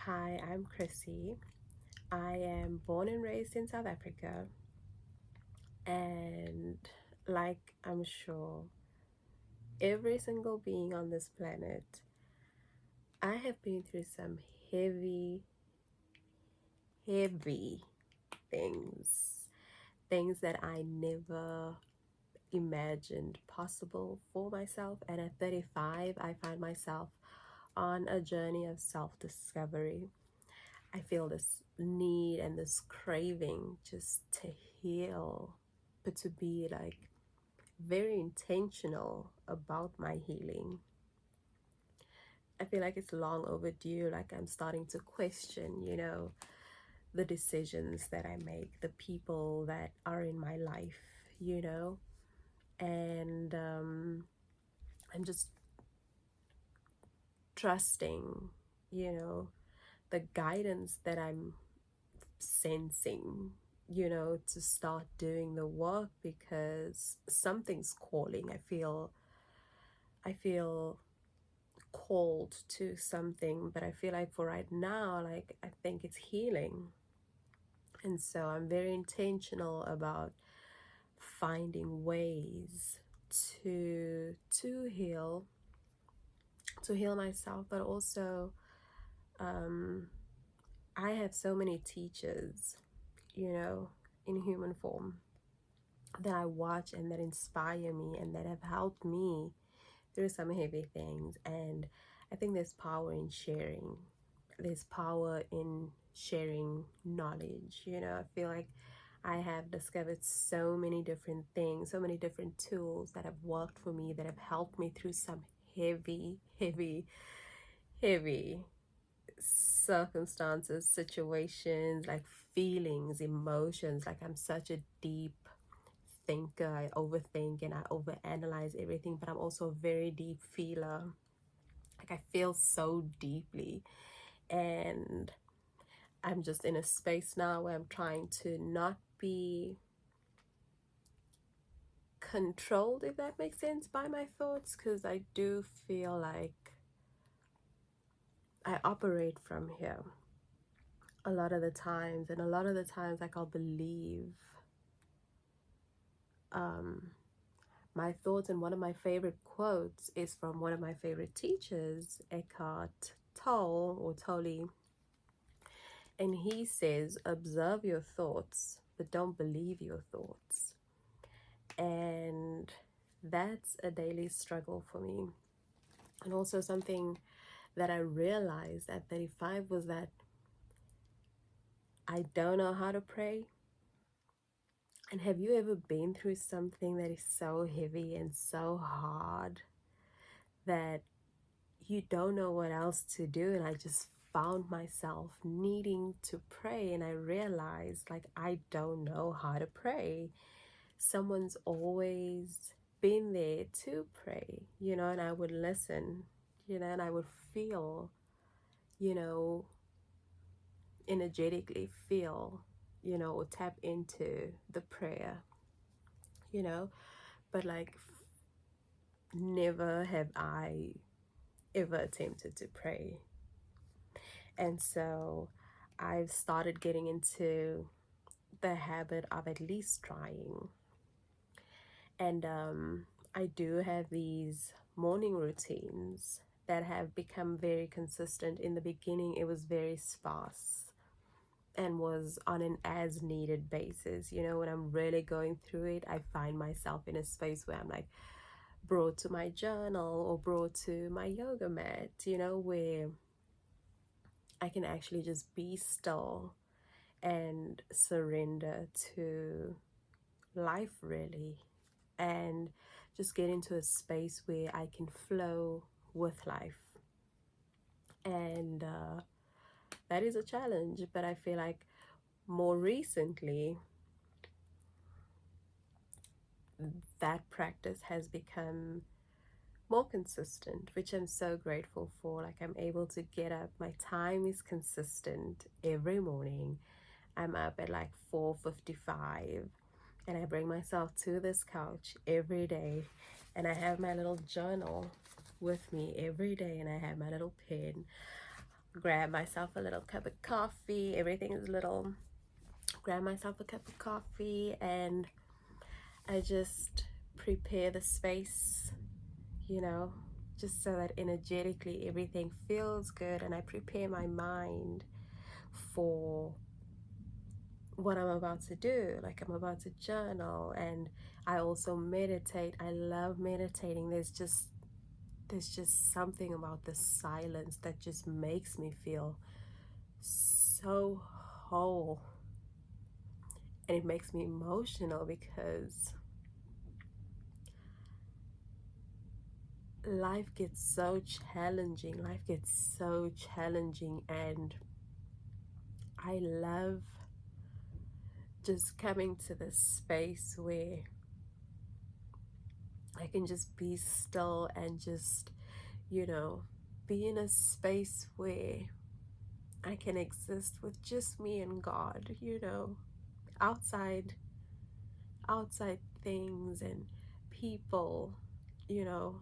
Hi, I'm Chrissy. I am born and raised in South Africa, and like I'm sure every single being on this planet, I have been through some heavy, heavy things. Things that I never imagined possible for myself. And at 35, I find myself on a journey of self discovery. I feel this need and this craving just to heal, but to be like very intentional about my healing. I feel like it's long overdue. Like I'm starting to question, the decisions that I make, the people that are in my life, you know, and I'm just trusting, you know, the guidance that I'm sensing, to start doing the work because something's calling. I feel called to something, but I feel like for right now, like I think it's healing. And so I'm very intentional about finding ways to heal, to heal myself, but also um I have so many teachers, you know, in human form that I watch and that inspire me and that have helped me through some heavy things. And I think there's power in sharing. There's power in sharing knowledge. I feel like I have discovered so many different things, so many different tools that have worked for me, that have helped me through some heavy, heavy, heavy circumstances, situations, like feelings, emotions. Like I'm such a deep thinker. I overthink and I overanalyze everything, but I'm also a very deep feeler. Like I feel so deeply, and I'm just in a space now where I'm trying to not be controlled, if that makes sense, by my thoughts, because I do feel like I operate from here a lot of the times, and a lot of the times, like I'll believe um my thoughts. And one of my favorite quotes is from one of my favorite teachers, Eckhart Tolle or Tolle. And he says, observe your thoughts, but don't believe your thoughts. And that's a daily struggle for me. And also something that I realized at 35 was that I don't know how to pray. And have you ever been through something that is so heavy and so hard that you don't know what else to do? And I just found myself needing to pray, and I realized like I don't know how to pray. Someone's always been there to pray, and I would listen, and I would feel, you know energetically feel, or tap into the prayer, you know but like never have I ever attempted to pray. And so I've started getting into the habit of at least trying. And I do have these morning routines that have become very consistent. In the beginning, it was very sparse and was on an as needed basis. When I'm really going through it, I find myself in a space where I'm like brought to my journal or brought to my yoga mat, where I can actually just be still and surrender to life, really, and just get into a space where I can flow with life. And that is a challenge, but I feel like more recently that practice has become more consistent, which I'm so grateful for. Like I'm able to get up, my time is consistent every morning. I'm up at like 4:55, and I bring myself to this couch every day, and I have my little journal with me every day, and I have my little pen. grab myself a little cup of coffee. Everything is little. Grab myself a cup of coffee, and I just prepare the space, you know, just so that energetically everything feels good, and I prepare my mind for what I'm about to do. Like, I'm about to journal, and I also meditate. I love meditating. There's just something about the silence that just makes me feel so whole, and it makes me emotional because life gets so challenging. Life gets so challenging, and I love just coming to this space where I can just be still and just, be in a space where I can exist with just me and God, outside outside things and people, you know,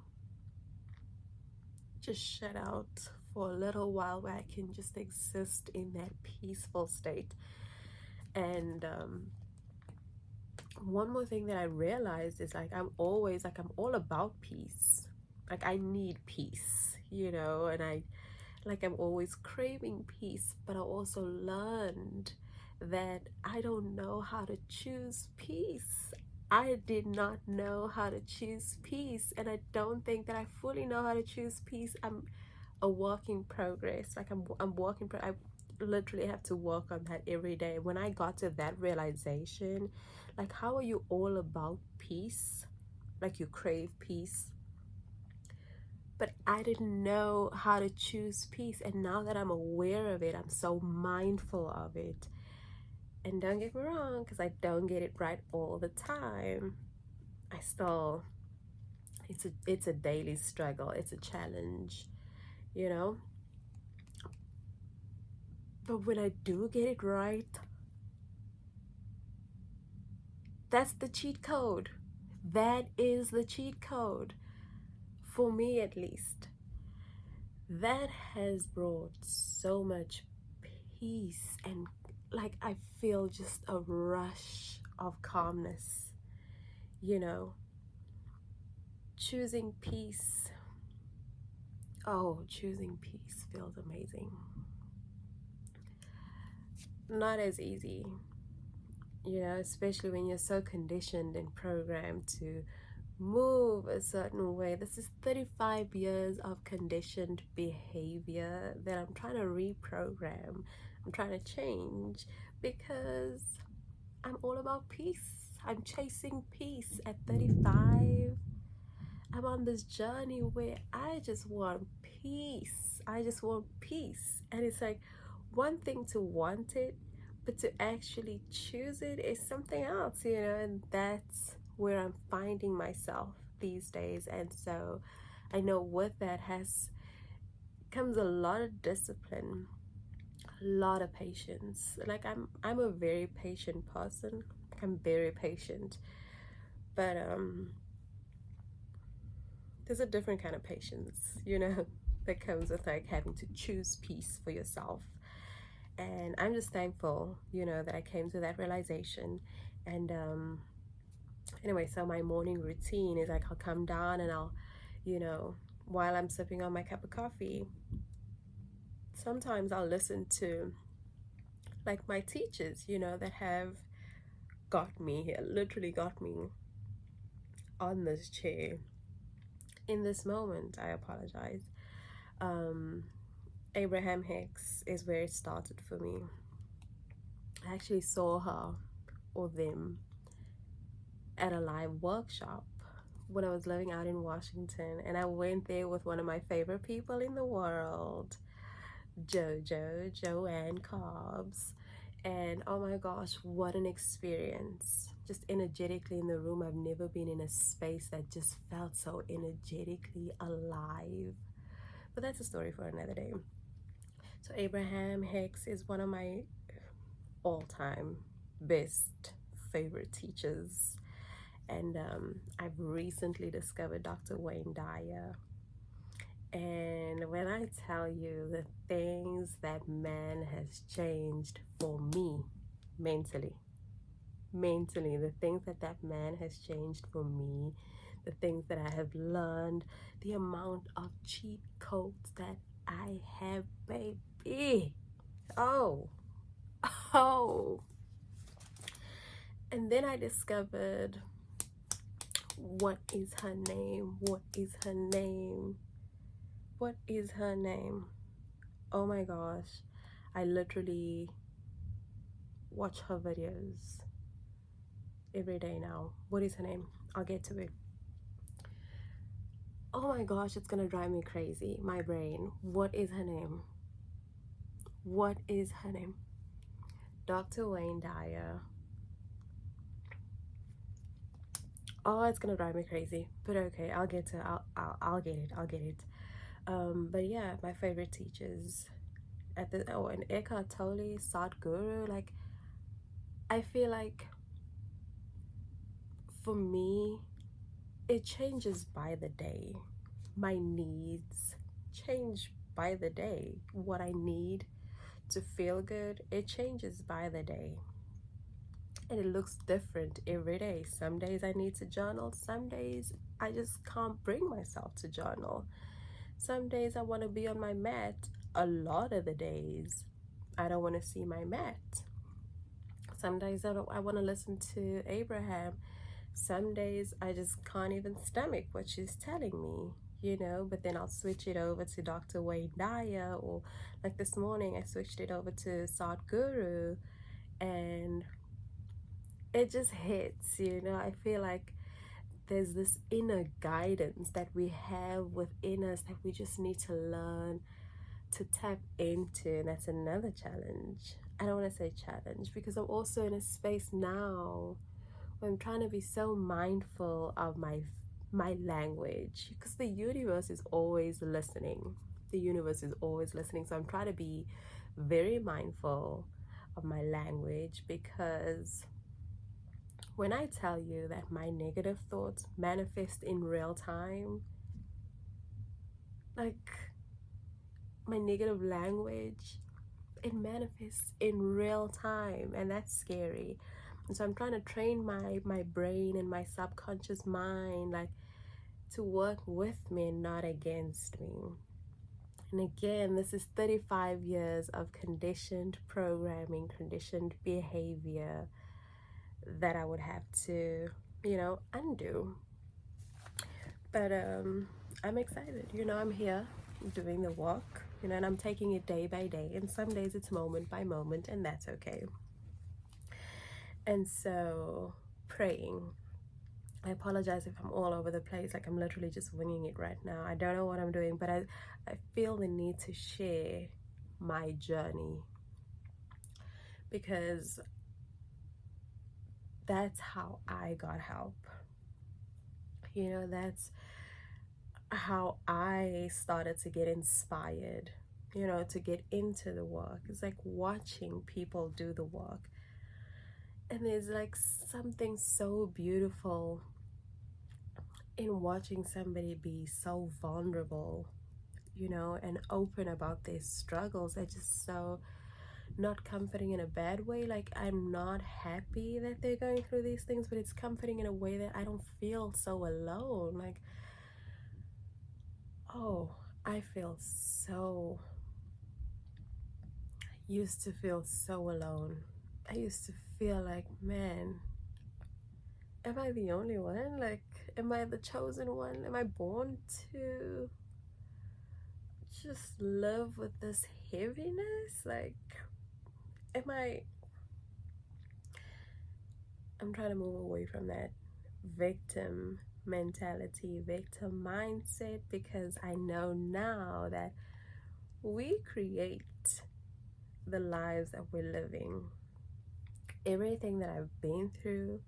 just shut out for a little while where I can just exist in that peaceful state. And one more thing that I realized is like I'm all about peace. Like, I need peace, and I'm always craving peace, but I also learned that I don't know how to choose peace. I did not know how to choose peace, and I don't think that I fully know how to choose peace. I'm a work in progress. Like, I'm working. I literally have to work on that every day. When I got to that realization, like, how are you all about peace? Like, you crave peace, but I didn't know how to choose peace. And now that I'm aware of it, I'm so mindful of it. And don't get me wrong, because I don't get it right all the time. I still, it's a daily struggle. It's a challenge, you know. But when I do get it right, that's the cheat code. That is the cheat code, for me at least. That has brought so much peace, and like I feel just a rush of calmness, you know. Choosing peace. Oh, choosing peace feels amazing. Not as easy, especially when you're so conditioned and programmed to move a certain way. This is 35 years of conditioned behavior that I'm trying to reprogram. I'm trying to change because I'm all about peace. I'm chasing peace at 35. I'm on this journey where I just want peace. I just want peace. And it's like one thing to want it, but to actually choose it is something else, and that's where I'm finding myself these days. And so I know with that comes a lot of discipline, a lot of patience. Like, I'm a very patient person. I'm very patient. But there's a different kind of patience, that comes with like having to choose peace for yourself. And I'm just thankful, that I came to that realization. And anyway, so my morning routine is like I'll come down and I'll, while I'm sipping on my cup of coffee, sometimes I'll listen to like my teachers, that have got me here, literally got me on this chair in this moment. I apologize. Um, Abraham Hicks is where it started for me. I actually saw her or them at a live workshop when I was living out in Washington, and I went there with one of my favorite people in the world, Joanne Cobbs. And oh my gosh, what an experience. Just energetically in the room, I've never been in a space that just felt so energetically alive. But that's a story for another day. So Abraham Hicks is one of my all-time best favorite teachers. And I've recently discovered Dr. Wayne Dyer. And when I tell you the things that man has changed for me mentally, the things that that man has changed for me, the things that I have learned, the amount of cheat codes that I have, baby. Oh, oh. And then I discovered, what is her name? What is her name? What is her name? Oh my gosh. I literally watch her videos every day now. What is her name? I'll get to it. Oh my gosh, it's gonna drive me crazy. My brain. What is her name? What is her name? Dr. Wayne Dyer. Oh, it's gonna drive me crazy. But okay, I'll get to. I'll get it. I'll get it. But yeah, my favorite teachers at the and Eckhart Tolle, Sadhguru. Like, I feel like for me, it changes by the day. My needs change by the day. What I need to feel good, it changes by the day. And it looks different every day. Some days I need to journal, some days I just can't bring myself to journal. Some days I want to be on my mat. A lot of the days I don't want to see my mat. Some days I want to listen to Abraham. Some days I just can't even stomach what she's telling me, but then I'll switch it over to Dr. Wayne Dyer, or like this morning I switched it over to Sadhguru, and it just hits. I feel like there's this inner guidance that we have within us that we just need to learn to tap into, and that's another challenge. I don't want to say challenge because I'm also in a space now where I'm trying to be so mindful of my language, because the universe is always listening. The universe is always listening. So I'm trying to be very mindful of my language, because when I tell you that my negative thoughts manifest in real time, like my negative language, it manifests in real time, and that's scary. And so I'm trying to train my brain and my subconscious mind, like, to work with me and not against me. And again, this is 35 years of conditioned programming, conditioned behavior that I would have to, undo. But I'm excited. I'm here doing the work, and I'm taking it day by day. And some days it's moment by moment, and that's okay. And so, praying. I apologize if I'm all over the place. Like, I'm literally just winging it right now. I don't know what I'm doing, but I feel the need to share my journey, because that's how I got help. That's how I started to get inspired, to get into the work. It's like watching people do the work. And there's like something so beautiful in watching somebody be so vulnerable, and open about their struggles. They're just so not comforting in a bad way. Like, I'm not happy that they're going through these things, but it's comforting in a way that I don't feel so alone. Like, oh, I used to feel so alone. I used to feel like, man, am I the only one? Like, am I the chosen one? Am I born to just live with this heaviness? Like, I'm trying to move away from that victim mentality, victim mindset, because I know now that we create the lives that we're living. Everything that I've been through,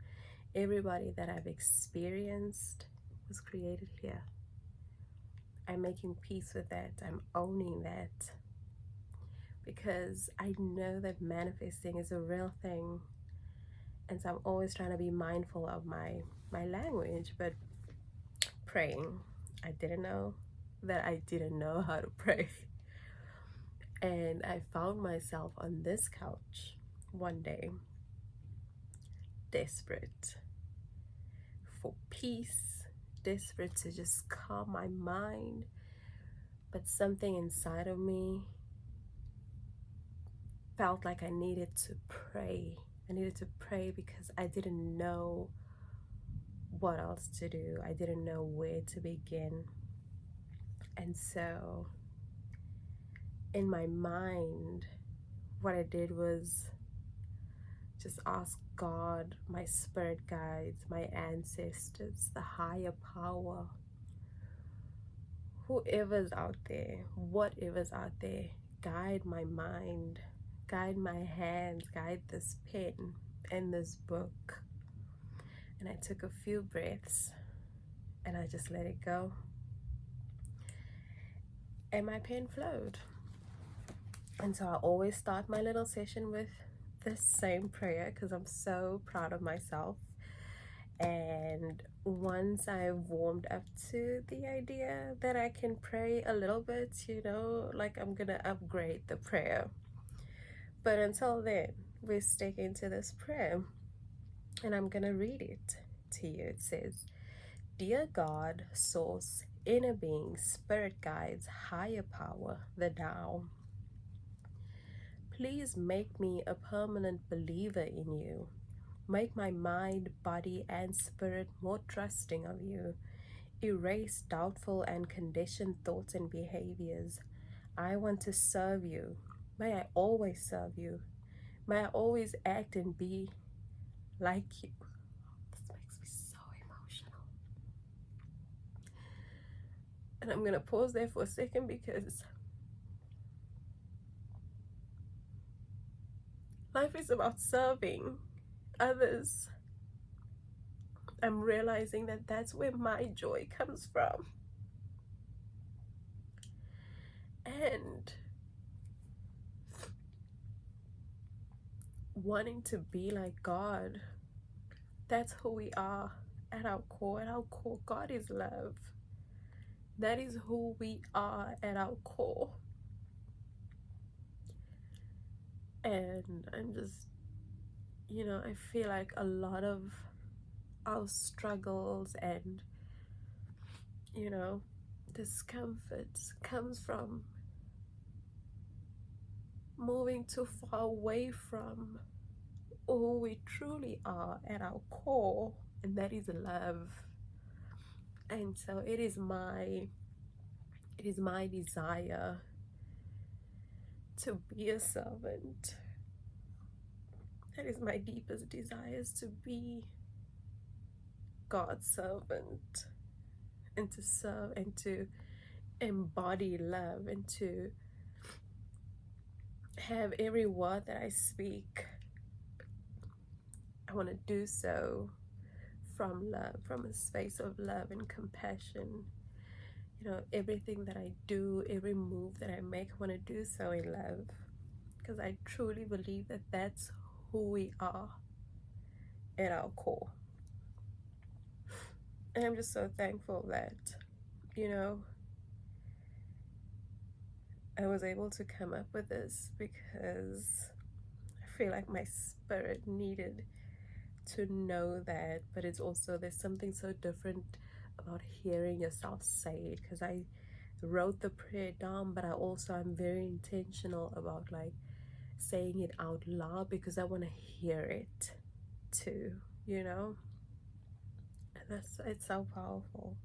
everybody that I've experienced was created here. I'm making peace with that. I'm owning that, because I know that manifesting is a real thing. And so I'm always trying to be mindful of my language. But praying, I didn't know that I didn't know how to pray. And I found myself on this couch one day, desperate for peace, desperate to just calm my mind. But something inside of me felt like I needed to pray. I needed to pray because I didn't know what else to do. I didn't know where to begin. And so, in my mind, what I did was just ask God, my spirit guides, my ancestors, the higher power, whoever's out there, whatever's out there, guide my mind, guide my hands, guide this pen and this book. And I took a few breaths and I just let it go. And my pen flowed. And so I always start my little session with this same prayer because I'm so proud of myself. And once I've warmed up to the idea that I can pray a little bit, like I'm gonna upgrade the prayer. But until then, we're sticking to this prayer. And I'm gonna read it to you. It says, Dear God, Source, Inner Being, Spirit Guides, Higher Power, the Tao, please make me a permanent believer in you. Make my mind, body, and spirit more trusting of you. Erase doubtful and conditioned thoughts and behaviors. I want to serve you. May I always serve you. May I always act and be like you. This makes me so emotional. And I'm going to pause there for a second because life is about serving others. I'm realizing that that's where my joy comes from. And wanting to be like God, that's who we are at our core. At our core, God is love. That is who we are at our core. And I'm just, I feel like a lot of our struggles and, discomfort comes from moving too far away from who we truly are at our core, and that is love. And so it is my desire to be a servant. That is my deepest desire, is to be God's servant and to serve and to embody love and to have every word that I speak, I want to do so from love, from a space of love and compassion. Everything that I do, every move that I make, I want to do so in love, because I truly believe that that's who we are at our core. And I'm just so thankful that, I was able to come up with this, because I feel like my spirit needed to know that. But it's also, there's something so different about hearing yourself say it, because I wrote the prayer down, but I also am very intentional about like saying it out loud, because I want to hear it too, and it's so powerful.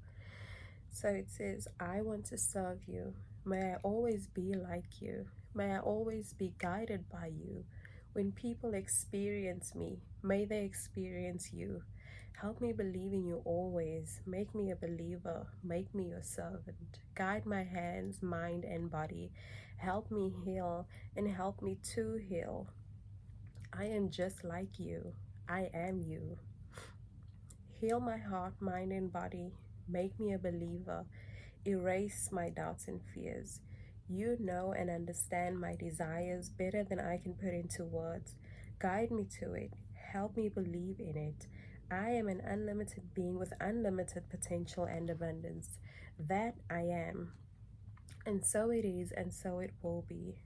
So it says, I want to serve you. May I always be like you. May I always be guided by you. When people experience me, may they experience you. Help me believe in you always. Make me a believer. Make me your servant. Guide my hands, mind, and body. Help me heal and help me to heal. I am just like you. I am you. Heal my heart, mind, and body. Make me a believer. Erase my doubts and fears. You know and understand my desires better than I can put into words. Guide me to it. Help me believe in it. I am an unlimited being with unlimited potential and abundance. That I am. And so it is, and so it will be.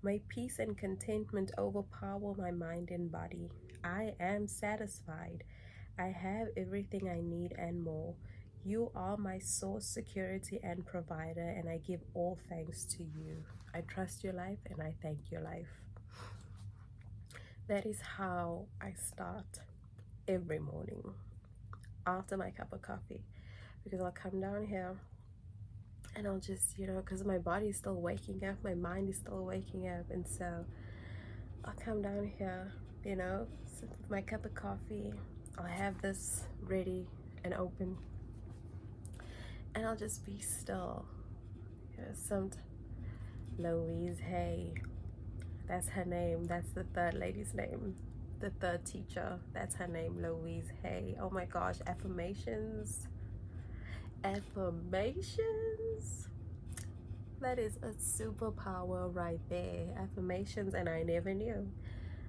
May peace and contentment overpower my mind and body. I am satisfied. I have everything I need and more. You are my source, security, and provider, and I give all thanks to you. I trust your life and I thank your life. That is how I start every morning after my cup of coffee, because I'll come down here and I'll just, because my body is still waking up, my mind is still waking up, and so I'll come down here, sit with my cup of coffee. I'll have this ready and open, and I'll just be still. Some Louise Hay, that's her name. That's the third lady's name. The third teacher, that's her name, Louise Hay. Oh my gosh, affirmations. Affirmations. That is a superpower right there. Affirmations, and I never knew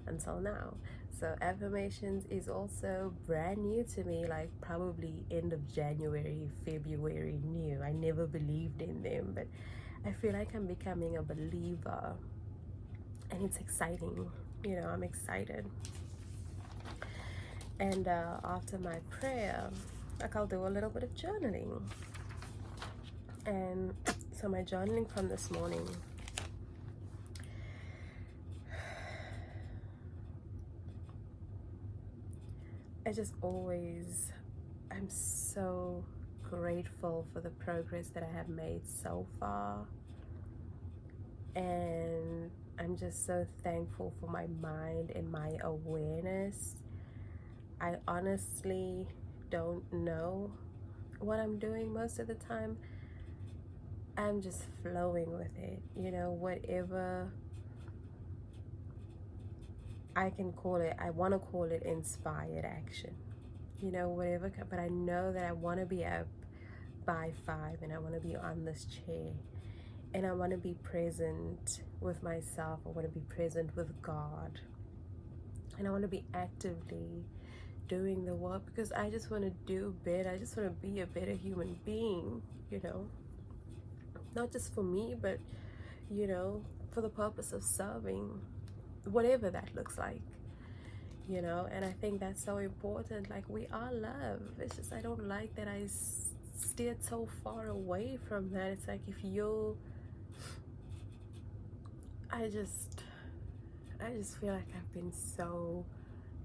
until now. So affirmations is also brand new to me, like probably end of January, February new. I never believed in them, but I feel like I'm becoming a believer, and it's exciting. I'm excited. And after my prayer, like, I'll do a little bit of journaling. And so my journaling from this morning, I'm so grateful for the progress that I have made so far. And I'm just so thankful for my mind and my awareness. I honestly don't know what I'm doing most of the time. I'm just flowing with it, whatever I can call it. I want to call it inspired action, whatever. But I know that I want to be up by 5 and I want to be on this chair and I want to be present with myself. I want to be present with God, and I want to be actively doing the work, because I just want to do better. I just want to be a better human being, not just for me, but for the purpose of serving, whatever that looks like, and I think that's so important. Like, we are love. It's just, I don't like that I steered so far away from that. It's like, I just feel like I've been so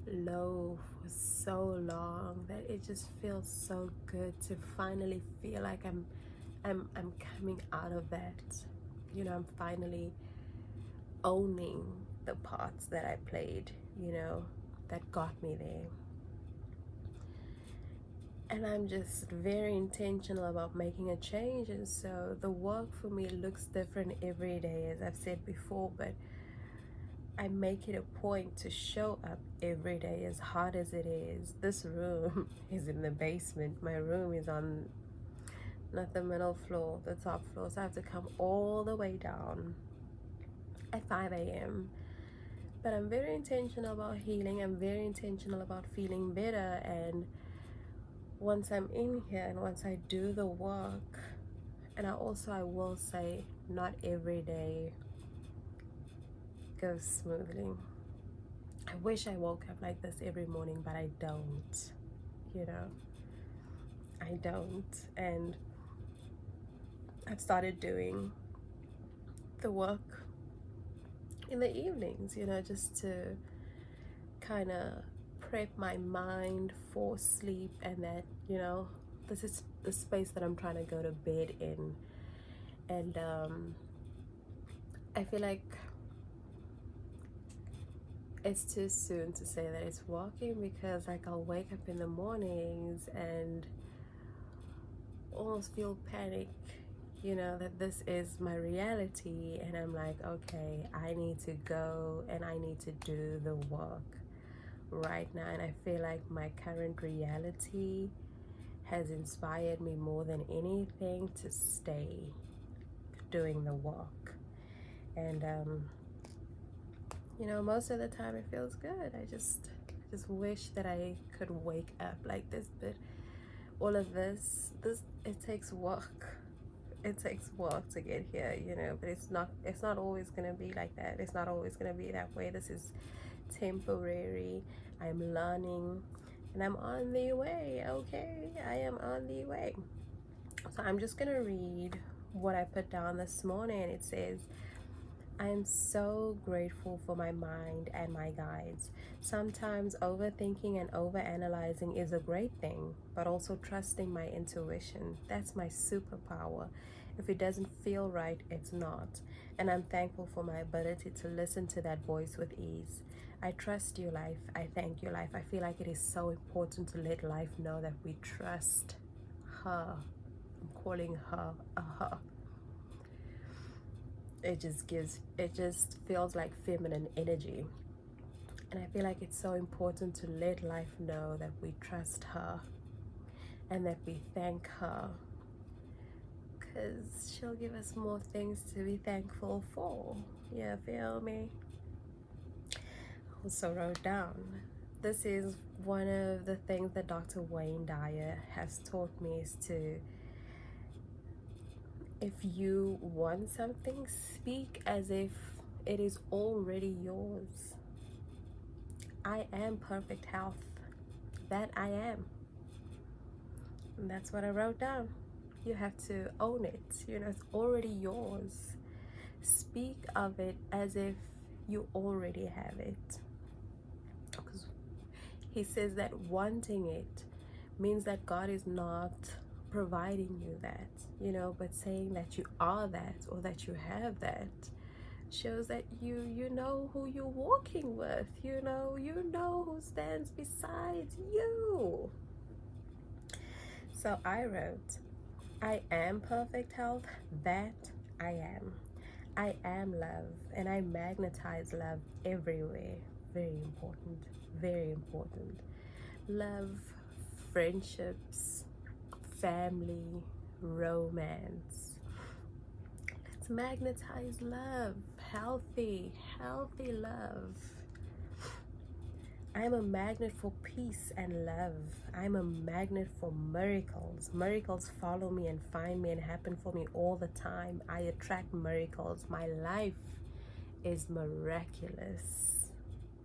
low for so long that it just feels so good to finally feel like I'm coming out of that. I'm finally owning the parts that I played, that got me there. And I'm just very intentional about making a change. And so the work for me looks different every day, as I've said before, but I make it a point to show up every day, as hard as it is. This room is in the basement. My room is on not the middle floor, the top floor. So I have to come all the way down at 5 a.m. But I'm very intentional about healing. I'm very intentional about feeling better. And once I'm in here and once I do the work, and I will say, not every day goes smoothly. I wish I woke up like this every morning, but I don't, I don't. And I've started doing the work in the evenings, just to kind of prep my mind for sleep, and that, this is the space that I'm trying to go to bed in. And I feel like it's too soon to say that it's working, because like, I'll wake up in the mornings and almost feel panic, that this is my reality, and I'm like, okay, I need to go and I need to do the work right now. And I feel like my current reality has inspired me more than anything to stay doing the work. And most of the time it feels good. I just wish that I could wake up like this, but all of this it takes work. it takes work to get here, but it's not always going to be like that. It's not always going to be that way. This is temporary. I'm learning and I'm on the way. Okay, I am on the way. So I'm just going to read what I put down this morning. It says, I am so grateful for my mind and my guides. Sometimes overthinking and overanalyzing is a great thing, but also trusting my intuition. That's my superpower. If it doesn't feel right, it's not. And I'm thankful for my ability to listen to that voice with ease. I trust you, life. I thank you, life. I feel like it is so important to let life know that we trust her. I'm calling her a her. It just feels like feminine energy, and I feel like it's so important to let life know that we trust her and that we thank her, because she'll give us more things to be thankful for. You feel me? Also wrote down, this is one of the things that Dr. Wayne Dyer has taught me, is to, if you want something, speak as if it is already yours. I am perfect health. That I am. And that's what I wrote down. You have to own it. It's already yours. Speak of it as if you already have it. Because he says that wanting it means that God is not providing you that, but saying that you are that, or that you have that, shows that you know who you're walking with. You know who stands beside you. So I wrote, I am perfect health. That I am. I am love, and I magnetize love everywhere. Very important. Very important. Love, friendships, family, romance. Let's magnetize love. Healthy love. I'm a magnet for peace and love. I'm a magnet for miracles. Miracles follow me and find me and happen for me all the time. I attract miracles. My life is miraculous.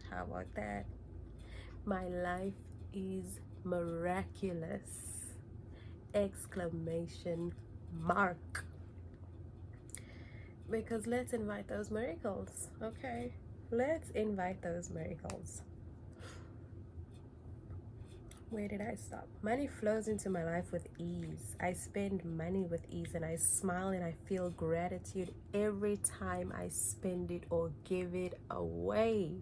How about that? My life is miraculous. Exclamation mark. Because let's invite those miracles, okay? Let's invite those miracles. Where did I stop? Money flows into my life with ease. I spend money with ease, and I smile and I feel gratitude every time I spend it or give it away.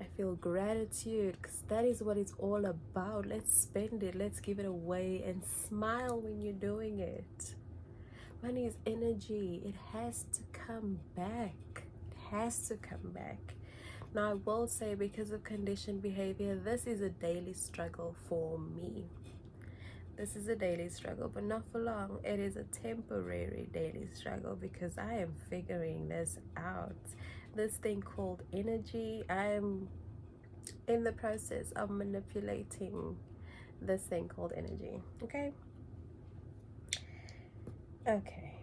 I feel gratitude because that is what it's all about. Let's spend it, let's give it away, and smile when you're doing it. Money is energy. It has to come back. It has to come back. Now, I will say, because of conditioned behavior, this is a daily struggle for me. This is a daily struggle, but not for long. It is a temporary daily struggle because I am figuring this out. This thing called energy, I am in the process of manipulating this thing called energy. Okay? Okay.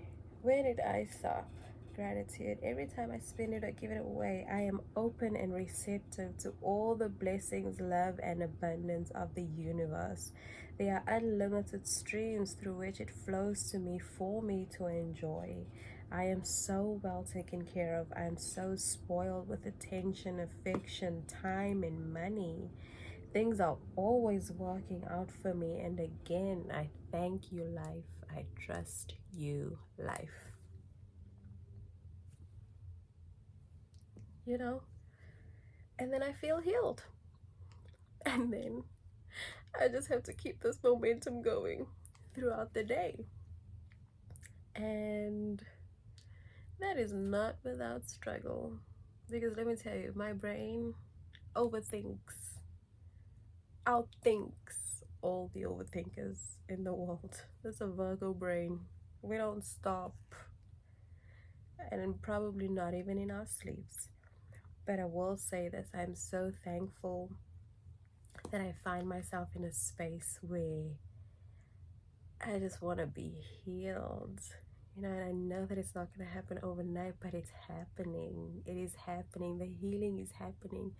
Where did I stop? Gratitude. Every time I spend it or give it away, I am open and receptive to all the blessings, love, and abundance of the universe. There are unlimited streams through which it flows to me for me to enjoy. I am so well taken care of. I am so spoiled with attention, affection, time, and money. Things are always working out for me. And again, I thank you, life. I trust you, life. And then I feel healed. And then I just have to keep this momentum going throughout the day. And that is not without struggle. Because let me tell you, my brain overthinks, outthinks all the overthinkers in the world. It's a Virgo brain. We don't stop. And probably not even in our sleeps. But I will say this, I'm so thankful that I find myself in a space where I just want to be healed. You know, and I know that it's not going to happen overnight, but it's happening. It is happening. The healing is happening.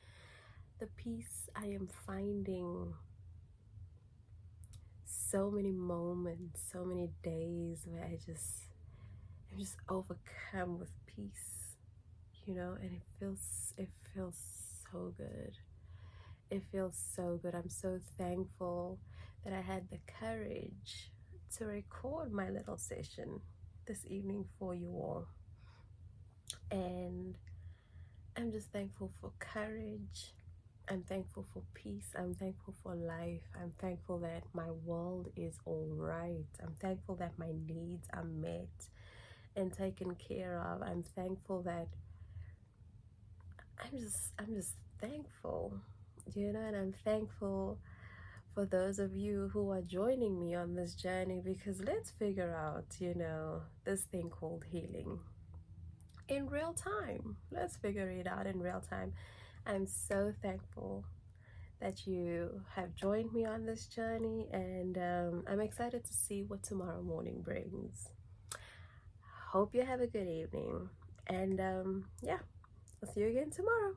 The peace I am finding, so many moments, so many days where I'm just overcome with peace, you know, and it feels so good. It feels so good. I'm so thankful that I had the courage to record my little session this evening for you all. And I'm just thankful for courage. I'm thankful for peace. I'm thankful for life. I'm thankful that my world is all right. I'm thankful that my needs are met and taken care of. I'm thankful that I'm just thankful, you know, and I'm thankful for those of you who are joining me on this journey, because let's figure out, you know, this thing called healing in real time. Let's figure it out in real time. I'm so thankful that you have joined me on this journey, and I'm excited to see what tomorrow morning brings. Hope you have a good evening, and yeah, I'll see you again tomorrow.